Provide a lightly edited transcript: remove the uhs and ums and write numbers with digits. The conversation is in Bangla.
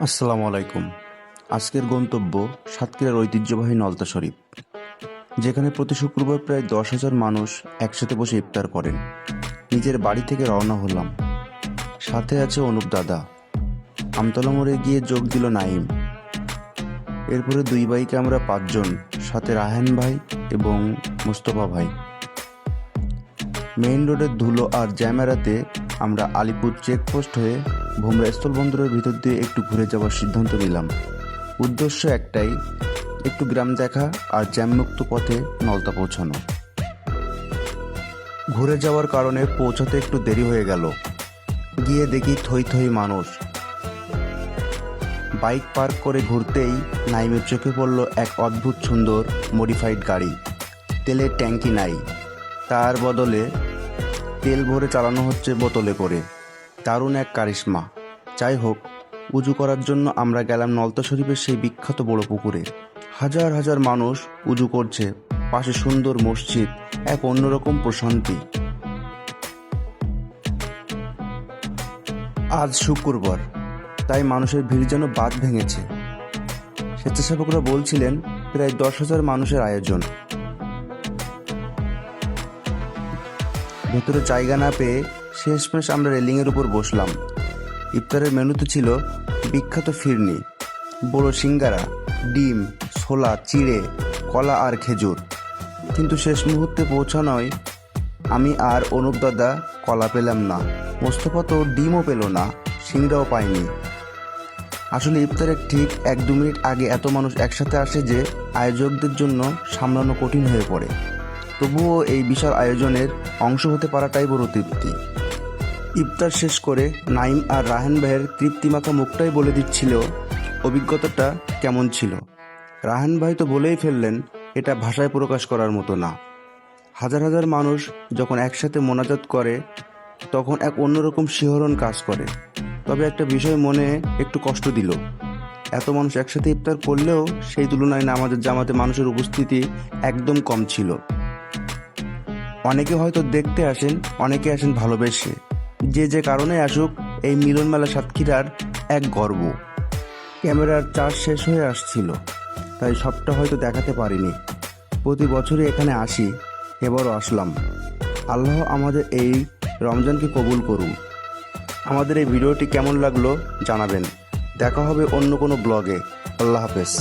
আসসালামু আলাইকুম। আজকের গন্তব্য সাতক্ষীরার ঐতিহ্যবাহী নলতা শরীফ, যেখানে প্রতি শুক্রবার প্রায় 10,000 মানুষ একসাথে বসে ইফতার করেন। নিজের বাড়ি থেকে রওনা হলাম, সাথে আছে অনুপ দাদা। আমতলা মোড়ে গিয়ে যোগ দিল নাইম। এরপরে দুই বাইকে আমরা 5 জন, সাথে রাহান ভাই এবং মুস্তফা ভাই। মেইন রোডের ধুলো আর জ্যাম এড়াতে আমরা আলিপুর চেকপোস্ট হয়ে ভোমরা স্থলবন্দরের ভিতর দিয়ে একটু ঘুরে যাওয়ার সিদ্ধান্ত নিলাম। উদ্দেশ্য একটাই, একটু গ্রাম দেখা আর জ্যামমুক্ত পথে নলতা পৌঁছানো। ঘুরে যাওয়ার কারণে পৌঁছাতে একটু দেরি হয়ে গেল। গিয়ে দেখি থই থই মানুষ। বাইক পার্ক করে ঘুরতেই নাইমের চোখে পড়ল এক অদ্ভুত সুন্দর মডিফাইড গাড়ি। তেলের ট্যাঙ্কি নাই, তার বদলে তেল ভরে চালানো হচ্ছে বোতলে করে। দারুণ এক কারিশমা। যাই হোক, উজু করার জন্য আমরা গেলাম নলতা শরীফের সেই বিখ্যাত বড় পুকুরে। হাজার হাজার মানুষ উজু করছে, পাশে সুন্দর মসজিদ, এক অন্যরকম প্রশান্তি। আজ শুক্রবার, তাই মানুষের ভিড় যেন বাঁধ ভেঙেছে। স্বেচ্ছাসেবকরা বলছিলেন প্রায় 10,000 মানুষের আয়োজন। ভেতরে জায়গা না পেয়ে শেষমেশ আমরা রেলিংয়ের উপর বসলাম। ইফতারের মেনুতে ছিল বিখ্যাত ফিরনি, বড় সিঙ্গারা, ডিম, ছোলা, চিড়ে, কলা আর খেজুর। কিন্তু শেষ মুহূর্তে পৌঁছানোয় আমি আর অনুপ দাদা কলা পেলাম না, মোস্তফা তো ডিমও পেল না, সিঙ্গারাও পায়নি। আসলে ইফতারের ঠিক 1-2 মিনিট আগে এত মানুষ একসাথে আসে যে আয়োজকদের জন্য সামলানো কঠিন হয়ে পড়ে। তবুও এই বিশাল আয়োজনের অংশ হতে পারাটাই বড় তৃপ্তি। ইফতার শেষ করে নাইম আর রাহান ভাইয়ের তৃপ্তিমাখা মুখটাই বলে দিচ্ছিল অভিজ্ঞতাটা কেমন ছিল। রাহান ভাই তো বলেই ফেললেন, এটা ভাষায় প্রকাশ করার মতো না। হাজার হাজার মানুষ যখন একসাথে মোনাজাত করে তখন এক অন্যরকম শিহরণ কাজ করে। তবে একটা বিষয় মনে একটু কষ্ট দিল, এত মানুষ একসাথে ইফতার করলেও সেই তুলনায় নামাজের জামাতে মানুষের উপস্থিতি একদম কম ছিল। অনেকে হয়তো দেখতে আসেন, অনেকে আসেন ভালোবেসে। যে যে কারণে আসুক, এই মিলন মেলা সাতক্ষীরার এক গর্ব। ক্যামেরার চার্জ শেষ হয়ে আসছিল, তাই সবটা হয়তো দেখাতে পারিনি। প্রতি বছরই এখানে আসি, এবারও আসলাম। আল্লাহ আমাদের এই রমজানকে কবুল করুন। আমাদের এই ভিডিওটি কেমন লাগলো জানাবেন। দেখা হবে অন্য কোনো ব্লগে। আল্লাহ হাফেজ।